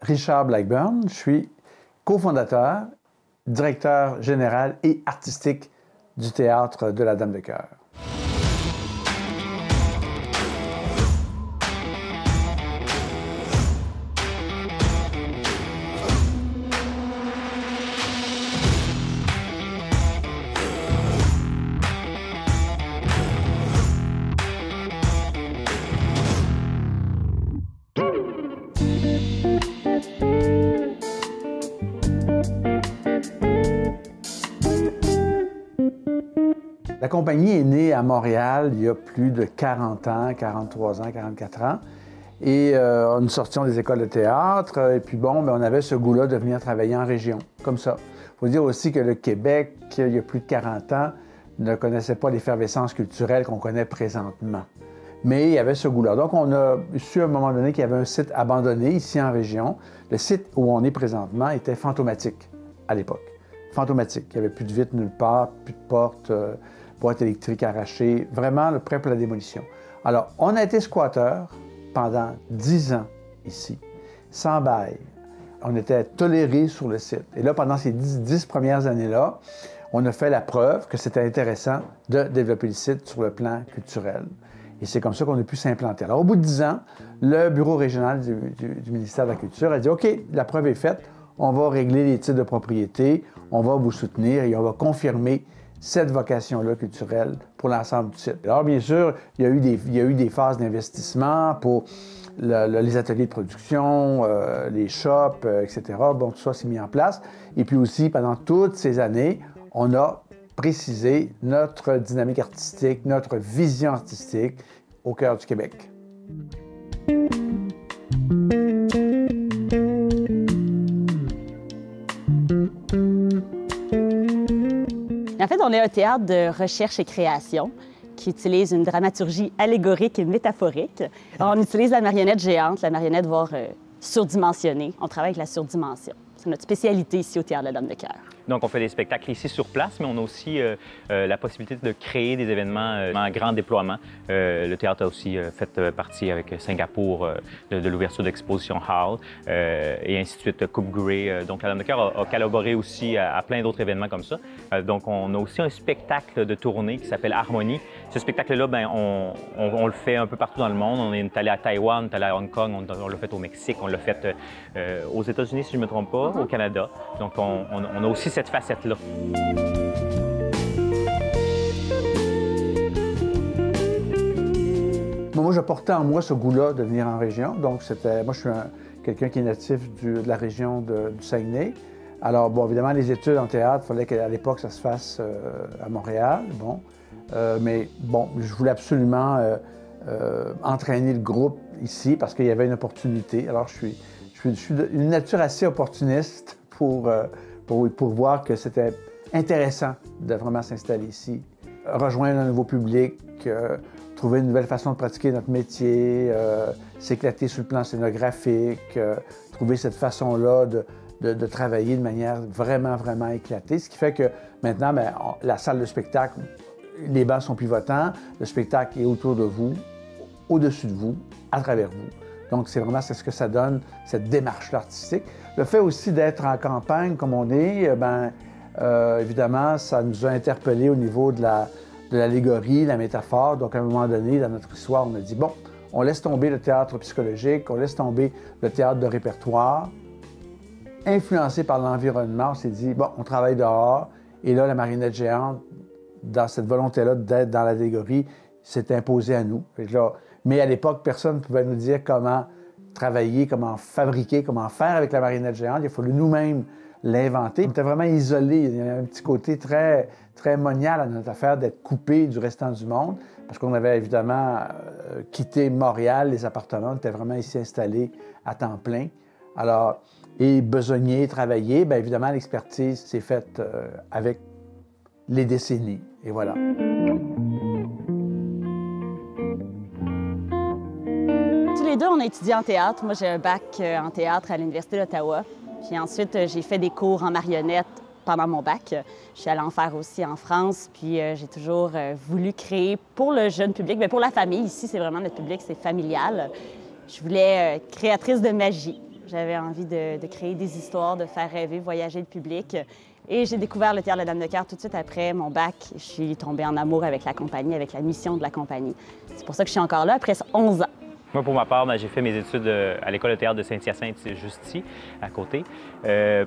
Richard Blackburn. Je suis cofondateur, directeur général et artistique du Théâtre de la Dame de Cœur. La compagnie est née à Montréal il y a plus de 40 ans, 43 ans, 44 ans. Et nous sortions des écoles de théâtre. Et puis bon, on avait ce goût-là de venir travailler en région, comme ça. Il faut dire aussi que le Québec, il y a plus de 40 ans, ne connaissait pas l'effervescence culturelle qu'on connaît présentement. Mais il y avait ce goût-là. Donc, on a su à un moment donné qu'il y avait un site abandonné ici en région. Le site où on est présentement était fantomatique à l'époque. Fantomatique. Il n'y avait plus de vitres nulle part, plus de portes, boîtes électriques arrachées, vraiment prêt pour la démolition. Alors, on a été squatteur pendant 10 ans ici, sans bail. On était tolérés sur le site. Et là, pendant ces 10 premières années-là, on a fait la preuve que c'était intéressant de développer le site sur le plan culturel. Et c'est comme ça qu'on a pu s'implanter. Alors, au bout de 10 ans, le bureau régional du ministère de la Culture a dit « OK, la preuve est faite, on va régler les titres de propriété, on va vous soutenir et on va confirmer cette vocation-là culturelle pour l'ensemble du site. » Alors, bien sûr, il y a eu des phases d'investissement pour les ateliers de production, les shops, etc. Bon, tout ça s'est mis en place. Et puis aussi, pendant toutes ces années, on a préciser notre dynamique artistique, notre vision artistique au cœur du Québec. En fait, on est un théâtre de recherche et création qui utilise une dramaturgie allégorique et métaphorique. Alors, on utilise la marionnette géante, la marionnette voire surdimensionnée. On travaille avec la surdimension. C'est notre spécialité ici au Théâtre de la Dame de Cœur. Donc, on fait des spectacles ici sur place, mais on a aussi la possibilité de créer des événements en grand déploiement. Le théâtre a aussi fait partie avec Singapour de l'ouverture d'Exposition Hall et ainsi de suite, Coupe Grey. Donc, la Dame de Cœur a collaboré aussi à plein d'autres événements comme ça. Donc, on a aussi un spectacle de tournée qui s'appelle Harmonie. Ce spectacle-là, on le fait un peu partout dans le monde. On est allé à Taïwan, on est allé à Hong Kong, on l'a fait au Mexique, on l'a fait aux États-Unis, si je ne me trompe pas, au Canada. Donc, on a aussi cette facette-là. Moi, je portais en moi ce goût-là de venir en région. Donc, moi, je suis quelqu'un qui est natif de la région du Saguenay. Alors, bon, évidemment, les études en théâtre, il fallait qu'à l'époque, ça se fasse à Montréal. Bon. Mais bon, je voulais absolument entraîner le groupe ici parce qu'il y avait une opportunité. Alors, je suis d'une nature assez opportuniste pour voir que c'était intéressant de vraiment s'installer ici, rejoindre un nouveau public, trouver une nouvelle façon de pratiquer notre métier, s'éclater sur le plan scénographique, trouver cette façon-là de travailler de manière vraiment, vraiment éclatée. Ce qui fait que maintenant, la salle de spectacle, les bancs sont pivotants, le spectacle est autour de vous, au-dessus de vous, à travers vous. Donc, c'est vraiment ce que ça donne, cette démarche artistique. Le fait aussi d'être en campagne, comme on est, évidemment, ça nous a interpellés au niveau de l'allégorie, la métaphore. Donc, à un moment donné, dans notre histoire, on a dit, bon, on laisse tomber le théâtre psychologique, on laisse tomber le théâtre de répertoire. Influencé par l'environnement, on s'est dit, bon, on travaille dehors. Et là, la marionnette géante, dans cette volonté-là d'être dans l'allégorie, s'est imposée à nous. Mais à l'époque, personne ne pouvait nous dire comment travailler, comment fabriquer, comment faire avec la marionnette géante. Il a fallu nous-mêmes l'inventer. On était vraiment isolés. Il y avait un petit côté très, très monial à notre affaire d'être coupé du restant du monde parce qu'on avait évidemment quitté Montréal, les appartements. On était vraiment ici installés à temps plein. Alors, et besogner, travailler, bien évidemment, l'expertise s'est faite avec les décennies. Et voilà. Tous les deux, on a étudié en théâtre. Moi, j'ai un bac en théâtre à l'Université d'Ottawa. Puis ensuite, j'ai fait des cours en marionnette pendant mon bac. Je suis allée en faire aussi en France. Puis j'ai toujours voulu créer pour le jeune public, mais pour la famille. Ici, c'est vraiment notre public, c'est familial. Je voulais créatrice de magie. J'avais envie de créer des histoires, de faire rêver, voyager le public. Et j'ai découvert le Théâtre La Dame de Cœur tout de suite après mon bac. Je suis tombée en amour avec la compagnie, avec la mission de la compagnie. C'est pour ça que je suis encore là après 11 ans. Moi, pour ma part, j'ai fait mes études à l'École de théâtre de Saint-Hyacinthe, juste ici, à côté.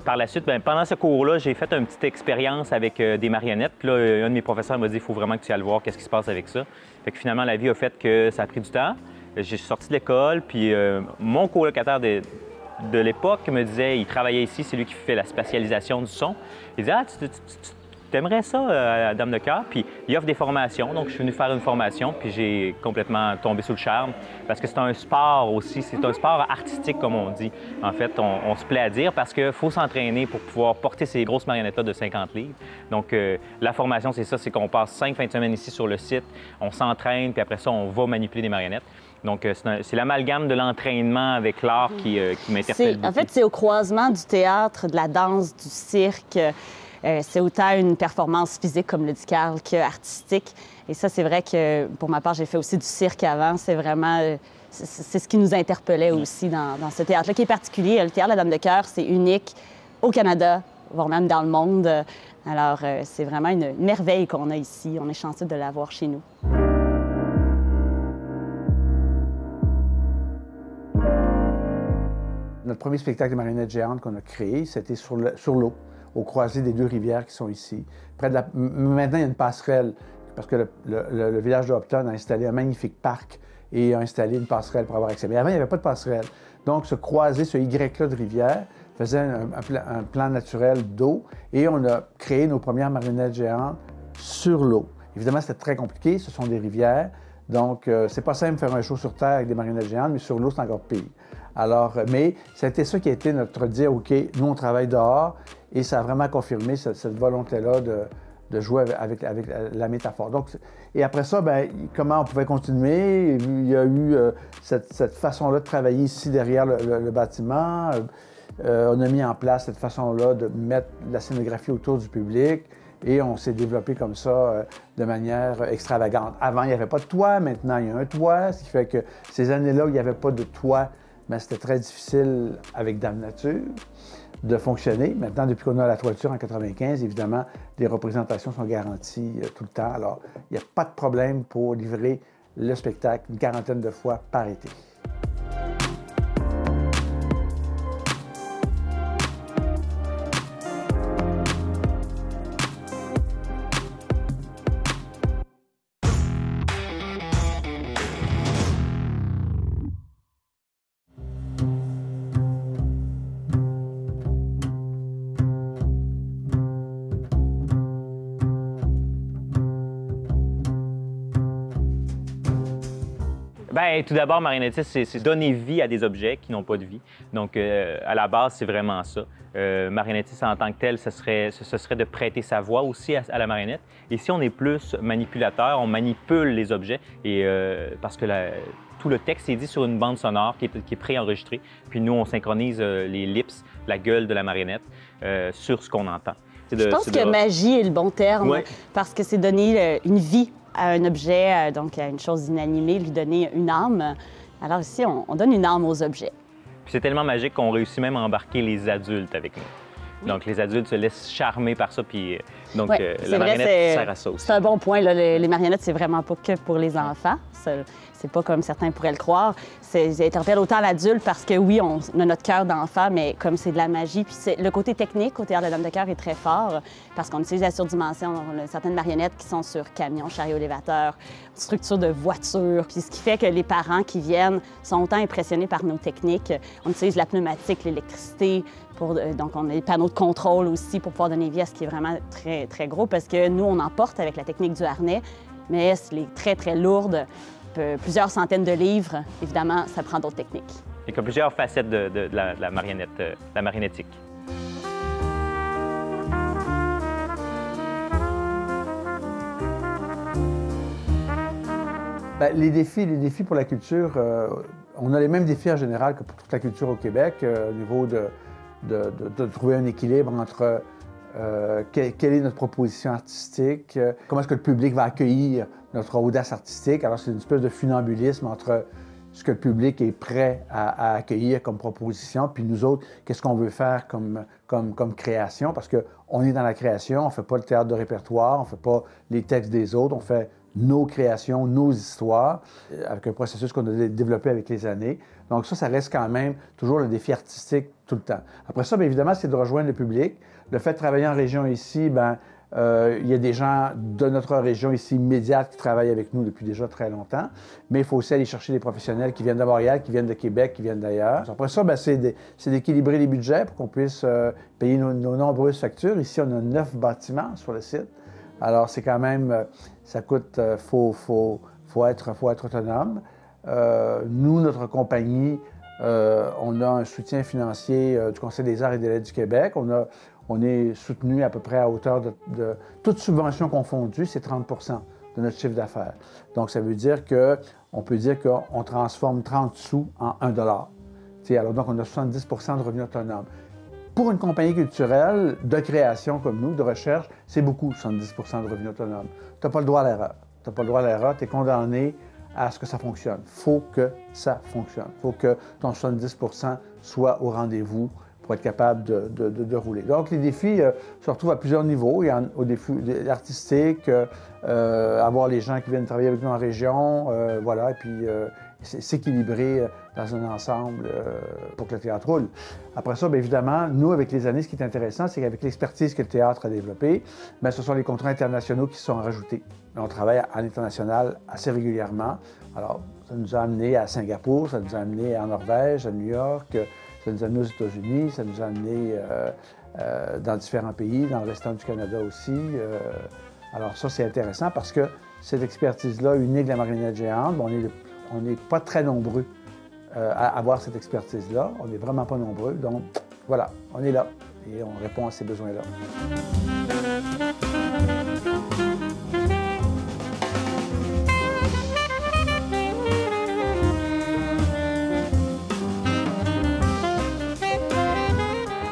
Par la suite, pendant ce cours-là, j'ai fait une petite expérience avec des marionnettes. Puis là, un de mes professeurs m'a dit « il faut vraiment que tu ailles le voir, qu'est-ce qui se passe avec ça ». Fait que finalement, la vie a fait que ça a pris du temps. J'ai sorti de l'école, puis mon colocataire de l'époque me disait, il travaillait ici, c'est lui qui fait la spatialisation du son. Il disait « Ah, tu aimerais ça, à Dame de Cœur », puis il offre des formations. Donc, je suis venu faire une formation, puis j'ai complètement tombé sous le charme, parce que c'est un sport aussi, c'est un sport artistique, comme on dit. En fait, on se plaît à dire, parce qu'il faut s'entraîner pour pouvoir porter ces grosses marionnettes-là de 50 livres. Donc, la formation, c'est ça, c'est qu'on passe 5 fins de semaine ici sur le site, on s'entraîne, puis après ça, on va manipuler des marionnettes. Donc, c'est l'amalgame de l'entraînement avec l'art qui m'interpelle beaucoup. En fait, c'est au croisement du théâtre, de la danse, du cirque. C'est autant une performance physique, comme le dit Carl, qu'artistique. Et ça, c'est vrai que, pour ma part, j'ai fait aussi du cirque avant. C'est vraiment... c'est ce qui nous interpellait aussi dans ce théâtre-là, qui est particulier. Le Théâtre La Dame de Cœur, c'est unique au Canada, voire même dans le monde. Alors, c'est vraiment une merveille qu'on a ici. On est chanceux de l'avoir chez nous. Notre premier spectacle de marionnettes géantes qu'on a créé, c'était sur l'eau, au croisé des deux rivières qui sont ici. Maintenant, il y a une passerelle, parce que le village de Hopton a installé un magnifique parc et a installé une passerelle pour avoir accès. Mais avant, il n'y avait pas de passerelle. Donc, ce croisé, ce Y-là de rivière, faisait un plan naturel d'eau et on a créé nos premières marionnettes géantes sur l'eau. Évidemment, c'était très compliqué, ce sont des rivières. Donc, c'est pas simple de faire un show sur Terre avec des marionnettes géantes, mais sur l'eau, c'est encore pire. Alors, mais c'était ça qui a été notre dire, OK, nous, on travaille dehors, et ça a vraiment confirmé cette volonté-là de jouer avec la métaphore. Donc, et après ça, bien, comment on pouvait continuer? Il y a eu cette façon-là de travailler ici derrière le bâtiment. On a mis en place cette façon-là de mettre la scénographie autour du public. Et on s'est développé comme ça de manière extravagante. Avant, il n'y avait pas de toit. Maintenant, il y a un toit, ce qui fait que ces années-là où il n'y avait pas de toit, bien, c'était très difficile avec Dame Nature de fonctionner. Maintenant, depuis qu'on a la toiture en 95, évidemment, les représentations sont garanties tout le temps. Alors, il n'y a pas de problème pour livrer le spectacle une quarantaine de fois par été. Bien, tout d'abord, marionnettiste, c'est donner vie à des objets qui n'ont pas de vie. Donc, à la base, c'est vraiment ça. Marionnettiste en tant que tel, ce serait de prêter sa voix aussi à la marionnette. Et si on est plus manipulateur, on manipule les objets, et, parce que tout le texte est dit sur une bande sonore qui est préenregistrée. Puis nous, on synchronise les lips, la gueule de la marionnette, sur ce qu'on entend. Je pense que magie est le bon terme, ouais. Parce que c'est donner une vie à un objet, donc à une chose inanimée, lui donner une âme. Alors ici, on donne une âme aux objets. C'est tellement magique qu'on réussit même à embarquer les adultes avec nous. Oui. Donc les adultes se laissent charmer par ça, puis donc la marionnette sert à ça aussi. C'est un bon point, là. Les marionnettes, c'est vraiment pas que pour les enfants. C'est pas comme certains pourraient le croire. Ils interpellent autant l'adulte parce que oui, on a notre cœur d'enfant, mais comme c'est de la magie, puis le côté technique au Théâtre de la Dame de Cœur est très fort parce qu'on utilise la surdimension. On a certaines marionnettes qui sont sur camions, chariots élévateurs, structures de voitures, puis ce qui fait que les parents qui viennent sont autant impressionnés par nos techniques. On utilise la pneumatique, l'électricité, donc on a des panneaux de contrôle aussi pour pouvoir donner vie à ce qui est vraiment très, très gros parce que nous, on emporte avec la technique du harnais, mais les très, très lourdes, plusieurs centaines de livres, évidemment, ça prend d'autres techniques. Il y a plusieurs facettes de la marionnette, la marionnettique. Bien, les défis pour la culture, on a les mêmes défis en général que pour toute la culture au Québec, au niveau de trouver un équilibre entre quelle est notre proposition artistique, comment est-ce que le public va accueillir notre audace artistique. Alors, c'est une espèce de funambulisme entre ce que le public est prêt à accueillir comme proposition, puis nous autres, qu'est-ce qu'on veut faire comme création, parce qu'on est dans la création, on ne fait pas le théâtre de répertoire, on ne fait pas les textes des autres, on fait nos créations, nos histoires, avec un processus qu'on a développé avec les années. Donc ça reste quand même toujours le défi artistique tout le temps. Après ça, bien évidemment, c'est de rejoindre le public. Le fait de travailler en région ici, il y a des gens de notre région ici immédiate qui travaillent avec nous depuis déjà très longtemps, mais il faut aussi aller chercher des professionnels qui viennent de Montréal, qui viennent de Québec, qui viennent d'ailleurs. Après ça, c'est d'équilibrer les budgets pour qu'on puisse payer nos nombreuses factures. Ici, on a 9 bâtiments sur le site. Alors, c'est quand même, ça coûte, faut être autonome. Nous, notre compagnie, on a un soutien financier du Conseil des arts et des lettres du Québec. On est soutenu à peu près à hauteur de toute subvention confondue, c'est 30 de notre chiffre d'affaires. Donc, ça veut dire qu'on peut dire qu'on transforme 30 sous en 1 $. Alors, donc, on a 70 de revenus autonomes. Pour une compagnie culturelle de création comme nous, de recherche, c'est beaucoup, 70 de revenus autonomes. Tu n'as pas le droit à l'erreur. Tu n'as pas le droit à l'erreur, tu es condamné à ce que ça fonctionne. Il faut que ça fonctionne. Il faut que ton 70 soit au rendez-vous pour être capable de rouler. Donc, les défis se retrouvent à plusieurs niveaux. Il y a au défi artistique, avoir les gens qui viennent travailler avec nous en région, voilà, et puis s'équilibrer dans un ensemble pour que le théâtre roule. Après ça, bien évidemment, nous, avec les années, ce qui est intéressant, c'est qu'avec l'expertise que le théâtre a développée, bien, ce sont les contrats internationaux qui se sont rajoutés. On travaille à l'international assez régulièrement. Alors, ça nous a amené à Singapour, ça nous a amené en Norvège, à New York, ça nous a amené aux États-Unis, ça nous a amené dans différents pays, dans le restant du Canada aussi. Alors ça, c'est intéressant parce que cette expertise-là, unique de la marionnette géante, on n'est pas très nombreux à avoir cette expertise-là. On n'est vraiment pas nombreux. Donc, voilà, on est là et on répond à ces besoins-là.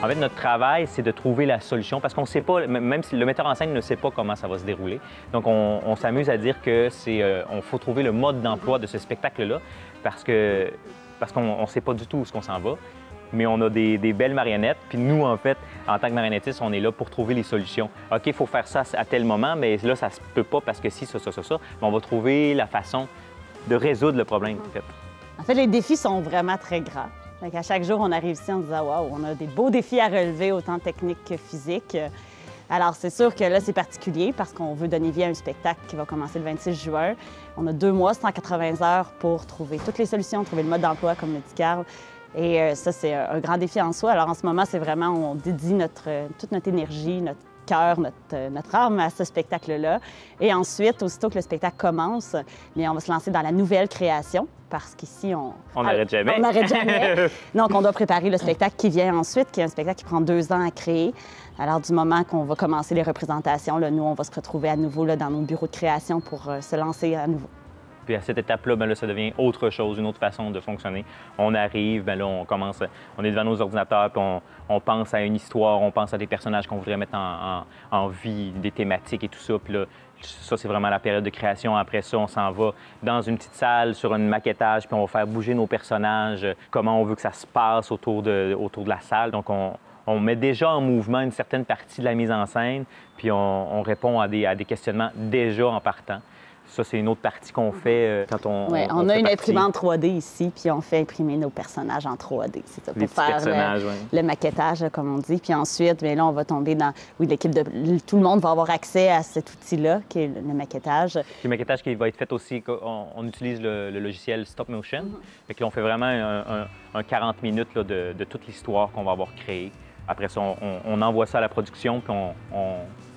En fait, notre travail, c'est de trouver la solution parce qu'on ne sait pas, même si le metteur en scène ne sait pas comment ça va se dérouler. Donc, on s'amuse à dire que on faut trouver le mode d'emploi de ce spectacle-là parce qu'on ne sait pas du tout où est-ce qu'on s'en va. Mais on a des belles marionnettes. Puis nous, en fait, en tant que marionnettistes, on est là pour trouver les solutions. OK, il faut faire ça à tel moment, mais là, ça se peut pas parce que si, ça. Mais on va trouver la façon de résoudre le problème, en fait. En fait, les défis sont vraiment très grands. À chaque jour, on arrive ici en disant « Wow, on a des beaux défis à relever, autant techniques que physiques. » Alors, c'est sûr que là, c'est particulier parce qu'on veut donner vie à un spectacle qui va commencer le 26 juin. On a 2 mois, 180 heures pour trouver toutes les solutions, trouver le mode d'emploi, comme le dit Carl. Et ça, c'est un grand défi en soi. Alors, en ce moment, c'est vraiment, on dédie toute notre énergie, notre cœur, notre âme à ce spectacle-là. Et ensuite, aussitôt que le spectacle commence, bien, on va se lancer dans la nouvelle création parce qu'ici, on n'arrête jamais. On n'arrête jamais. Donc, on doit préparer le spectacle qui vient ensuite, qui est un spectacle qui prend 2 ans à créer. Alors, du moment qu'on va commencer les représentations, là, nous, on va se retrouver à nouveau là, dans nos bureaux de création pour se lancer à nouveau. Puis à cette étape-là, bien là, ça devient autre chose, une autre façon de fonctionner. On arrive, bien là, on est devant nos ordinateurs, puis on pense à une histoire, on pense à des personnages qu'on voudrait mettre en vie, des thématiques et tout ça. Puis là, ça, c'est vraiment la période de création. Après ça, on s'en va dans une petite salle, sur un maquettage, puis on va faire bouger nos personnages, comment on veut que ça se passe autour de la salle. Donc, on met déjà en mouvement une certaine partie de la mise en scène, puis on répond à des questionnements déjà en partant. Ça, c'est une autre partie qu'on fait quand on a une imprimante 3D ici, puis on fait imprimer nos personnages en 3D. C'est ça, pour faire le maquettage, comme on dit. Puis ensuite, bien là, on va tomber dans... Oui, tout le monde va avoir accès à cet outil-là, qui est le maquettage. Le maquettage qui va être fait aussi, on utilise le logiciel Stop Motion. Fait que là, on fait vraiment un 40 minutes là, de toute l'histoire qu'on va avoir créée. Après ça, on envoie ça à la production, puis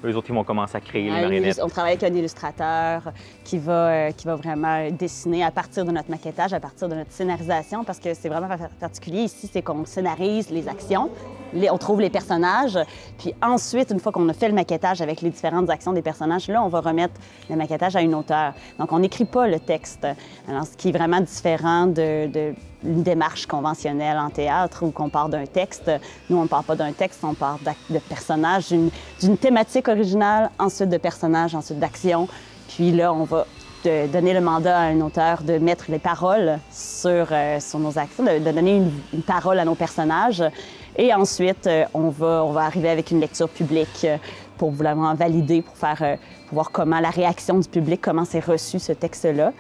eux autres, ils vont commencer à créer les marionnettes. On travaille avec un illustrateur qui va vraiment dessiner à partir de notre maquettage, à partir de notre scénarisation, parce que c'est vraiment particulier ici, c'est qu'on scénarise les actions, on trouve les personnages, puis ensuite, une fois qu'on a fait le maquettage avec les différentes actions des personnages, là, on va remettre le maquettage à une auteure. Donc, on n'écrit pas le texte. Alors, ce qui est vraiment différent d'une démarche conventionnelle en théâtre où on part d'un texte. Nous, on ne part pas d'un texte, on part de personnages, d'une thématique originale, ensuite de personnages, ensuite d'action. Puis là, on va de donner le mandat à un auteur de mettre les paroles sur nos actions, de donner une parole à nos personnages. Et ensuite, on va arriver avec une lecture publique pour vraiment valider, pour voir comment la réaction du public, comment c'est reçu ce texte-là.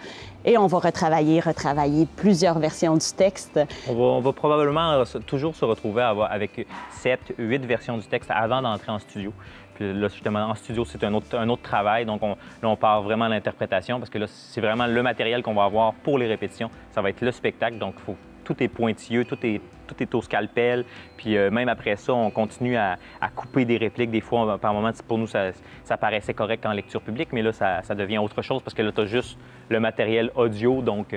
Et on va retravailler plusieurs versions du texte. On va probablement toujours se retrouver avec 7, 8 versions du texte avant d'entrer en studio. Puis là, justement, en studio, c'est un autre travail. Donc, là, on part vraiment à l'interprétation parce que là, c'est vraiment le matériel qu'on va avoir pour les répétitions. Ça va être le spectacle. Donc, tout est pointilleux, tout est au scalpel. Puis même après ça, on continue à couper des répliques. Des fois, par moments, pour nous, ça paraissait correct en lecture publique, mais là, ça devient autre chose parce que là, tu as juste le matériel audio. Donc,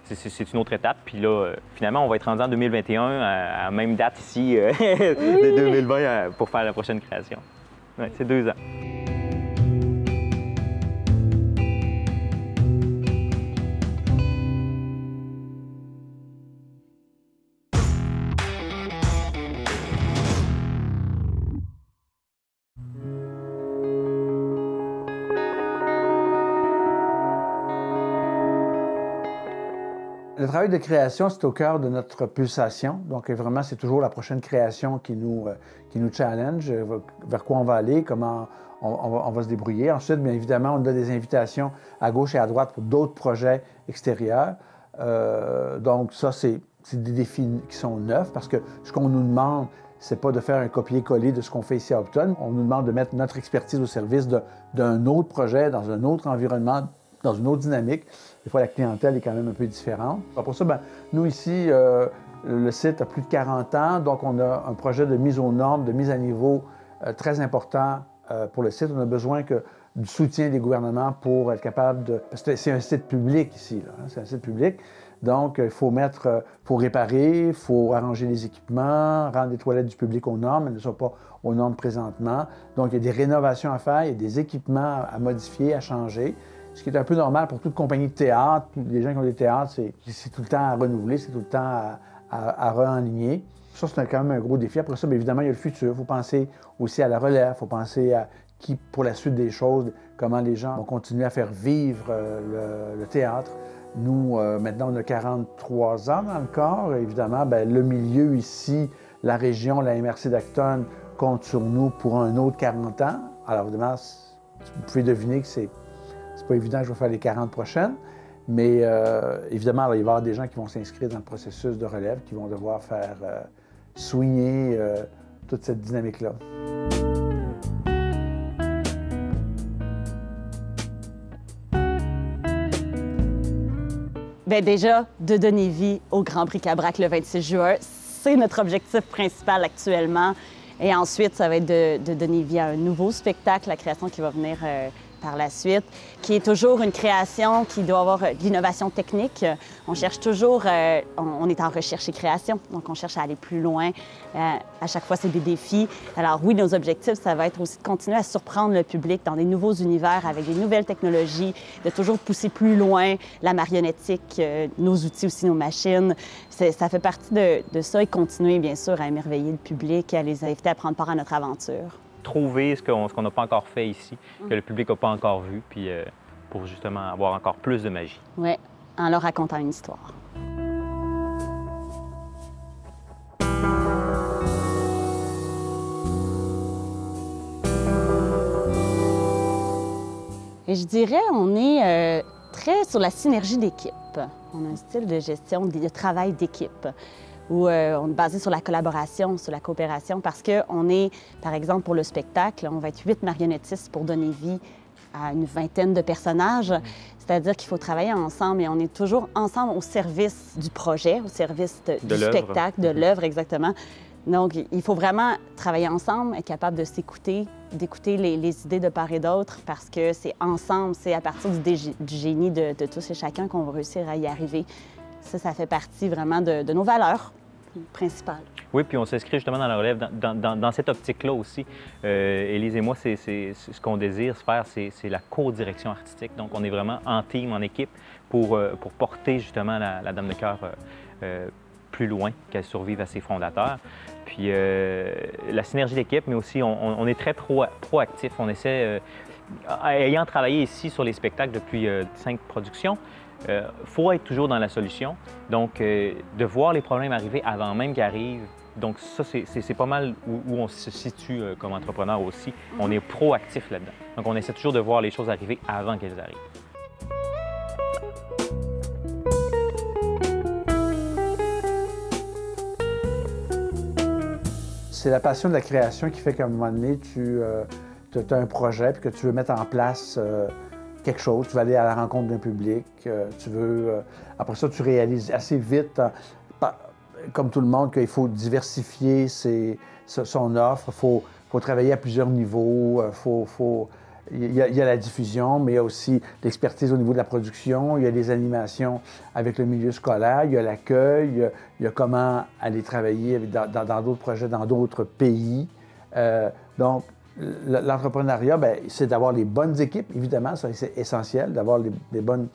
c'est une autre étape. Puis là, finalement, on va être rendu en 2021 à la même date ici de 2020 pour faire la prochaine création. Ouais, c'est 2 ans. Le travail de création, c'est au cœur de notre pulsation. Donc, vraiment, c'est toujours la prochaine création qui nous challenge, vers quoi on va aller, comment on va se débrouiller. Ensuite, bien évidemment, on a des invitations à gauche et à droite pour d'autres projets extérieurs. Donc, ça, c'est des défis qui sont neufs parce que ce qu'on nous demande, c'est pas de faire un copier-coller de ce qu'on fait ici à Hopton. On nous demande de mettre notre expertise au service d'un autre projet, dans un autre environnement, dans une autre dynamique. Des fois, la clientèle est quand même un peu différente. Pour ça, bien, nous ici, le site a plus de 40 ans, donc on a un projet de mise aux normes, de mise à niveau très important pour le site. On a besoin du soutien des gouvernements pour être capable de... Parce que c'est un site public ici, là, hein, c'est un site public. Donc, il faut réparer, il faut arranger les équipements, rendre les toilettes du public aux normes, elles ne sont pas aux normes présentement. Donc, il y a des rénovations à faire, il y a des équipements à modifier, à changer. Ce qui est un peu normal pour toute compagnie de théâtre. Les gens qui ont des théâtres, c'est tout le temps à renouveler, c'est tout le temps à re-enligner. Ça, c'est quand même un gros défi. Après ça, bien évidemment, il y a le futur. Il faut penser aussi à la relève, il faut penser à pour la suite des choses, comment les gens vont continuer à faire vivre le théâtre. Nous, maintenant, on a 43 ans dans le corps. Évidemment, bien, le milieu ici, la région, la MRC d'Acton compte sur nous pour un autre 40 ans. Alors, évidemment, vous pouvez deviner que c'est pas évident que je vais faire les 40 prochaines, mais évidemment, là, il va y avoir des gens qui vont s'inscrire dans le processus de relève, qui vont devoir faire soigner toute cette dynamique-là. Bien, déjà, de donner vie au Grand Bric-à-Brac le 26 juin, c'est notre objectif principal actuellement. Et ensuite, ça va être de donner vie à un nouveau spectacle, la création qui va venir par la suite, qui est toujours une création qui doit avoir de l'innovation technique. On cherche toujours, on est en recherche et création, donc on cherche à aller plus loin. À chaque fois, c'est des défis. Alors oui, nos objectifs, ça va être aussi de continuer à surprendre le public dans des nouveaux univers avec des nouvelles technologies, de toujours pousser plus loin la marionnettique, nos outils aussi, nos machines. Ça fait partie de ça et continuer, bien sûr, à émerveiller le public et à les inviter à prendre part à notre aventure. Trouver ce qu'on n'a pas encore fait ici, que le public n'a pas encore vu, puis pour justement avoir encore plus de magie. Oui, en leur racontant une histoire. Et je dirais, on est très sur la synergie d'équipe. On a un style de gestion, de travail d'équipe, où on est basé sur la collaboration, sur la coopération, parce qu'on est, par exemple, pour le spectacle, on va être 8 marionnettistes pour donner vie à une vingtaine de personnages. C'est-à-dire qu'il faut travailler ensemble et on est toujours ensemble au service du projet, au service du spectacle, de l'œuvre, exactement. Donc, il faut vraiment travailler ensemble, être capable de s'écouter, d'écouter les idées de part et d'autre, parce que c'est ensemble, c'est à partir du génie de tous et chacun qu'on va réussir à y arriver. Ça fait partie vraiment de nos valeurs principales. Oui, puis on s'inscrit justement dans la relève, dans cette optique-là aussi. Élise et moi, c'est ce qu'on désire faire, c'est la co-direction artistique. Donc, on est vraiment en team, en équipe, pour porter justement la Dame de cœur plus loin, qu'elle survive à ses fondateurs. Puis la synergie d'équipe, mais aussi on est très proactif. On essaie ayant travaillé ici sur les spectacles depuis 5 productions, il faut être toujours dans la solution. Donc, de voir les problèmes arriver avant même qu'ils arrivent, donc ça, c'est pas mal où on se situe comme entrepreneur aussi. On est proactif là-dedans. Donc, on essaie toujours de voir les choses arriver avant qu'elles arrivent. C'est la passion de la création qui fait qu'à un moment donné, tu as un projet puis que tu veux mettre en place quelque chose. Tu vas aller à la rencontre d'un public. Après ça, tu réalises assez vite, comme tout le monde, qu'il faut diversifier son offre. Il faut travailler à plusieurs niveaux. Il y a la diffusion, mais il y a aussi l'expertise au niveau de la production, il y a les animations avec le milieu scolaire, il y a l'accueil, il y a comment aller travailler dans d'autres projets, dans d'autres pays. Donc, l'entrepreneuriat, c'est d'avoir les bonnes équipes, évidemment, ça c'est essentiel, d'avoir les bonnes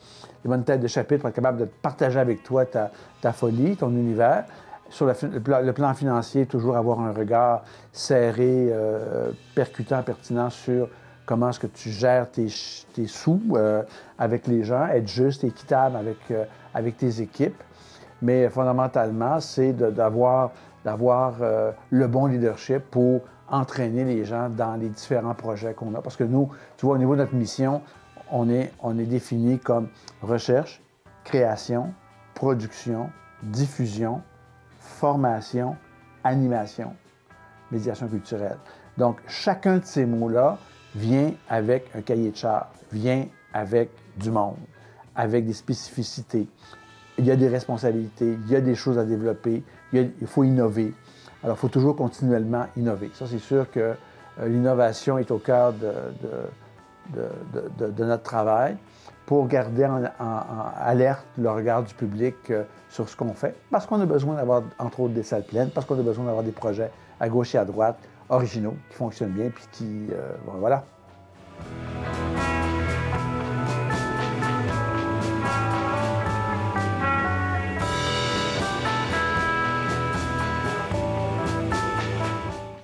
têtes de chapitre pour être capable de partager avec toi ta folie, ton univers. Sur le plan financier, toujours avoir un regard serré, percutant, pertinent sur comment est-ce que tu gères tes sous avec les gens, être juste, équitable avec tes équipes. Mais fondamentalement, c'est d'avoir le bon leadership pour entraîner les gens dans les différents projets qu'on a. Parce que nous, tu vois, au niveau de notre mission, on est défini comme recherche, création, production, diffusion, formation, animation, médiation culturelle. Donc, chacun de ces mots-là vient avec un cahier de charge, vient avec du monde, avec des spécificités. Il y a des responsabilités, il y a des choses à développer, il faut innover. Alors, il faut toujours continuellement innover. Ça, c'est sûr que l'innovation est au cœur de notre travail pour garder en alerte le regard du public sur ce qu'on fait, parce qu'on a besoin d'avoir, entre autres, des salles pleines, parce qu'on a besoin d'avoir des projets à gauche et à droite, originaux, qui fonctionnent bien, puis qui... voilà.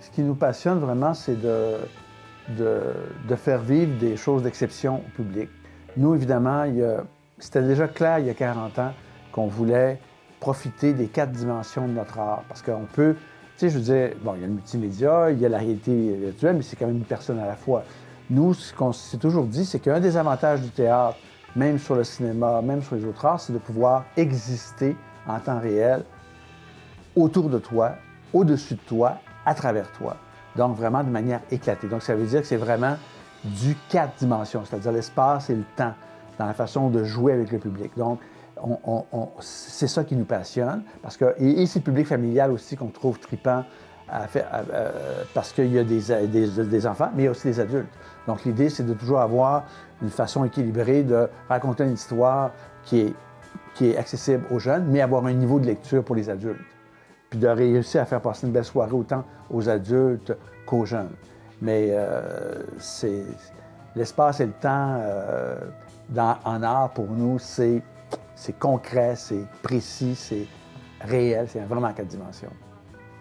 Ce qui nous passionne vraiment, c'est de faire vivre des choses d'exception au public. Nous, évidemment, c'était déjà clair il y a 40 ans qu'on voulait profiter des 4 dimensions de notre art, parce qu'on peut... Tu sais, je veux dire, bon, il y a le multimédia, il y a la réalité virtuelle, mais c'est quand même une personne à la fois. Nous, ce qu'on s'est toujours dit, c'est qu'un des avantages du théâtre, même sur le cinéma, même sur les autres arts, c'est de pouvoir exister en temps réel autour de toi, au-dessus de toi, à travers toi. Donc, vraiment de manière éclatée. Donc, ça veut dire que c'est vraiment du 4 dimensions, c'est-à-dire l'espace et le temps, dans la façon de jouer avec le public. Donc, c'est ça qui nous passionne, parce que, et c'est le public familial aussi qu'on trouve trippant parce qu'il y a des enfants, mais il y a aussi des adultes. Donc l'idée, c'est de toujours avoir une façon équilibrée de raconter une histoire qui est accessible aux jeunes, mais avoir un niveau de lecture pour les adultes. Puis de réussir à faire passer une belle soirée autant aux adultes qu'aux jeunes. Mais l'espace et le temps en art, pour nous, c'est concret, c'est précis, c'est réel, c'est vraiment en 4 dimensions.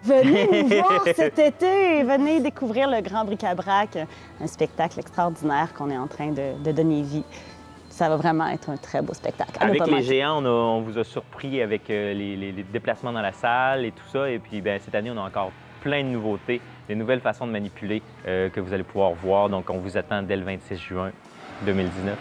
Venez nous voir cet été! Venez découvrir le Grand Bric-à-Brac, un spectacle extraordinaire qu'on est en train de donner vie. Ça va vraiment être un très beau spectacle. Avec les géants, on vous a surpris avec les déplacements dans la salle et tout ça. Et puis cette année, on a encore plein de nouveautés, des nouvelles façons de manipuler que vous allez pouvoir voir. Donc, on vous attend dès le 26 juin 2019.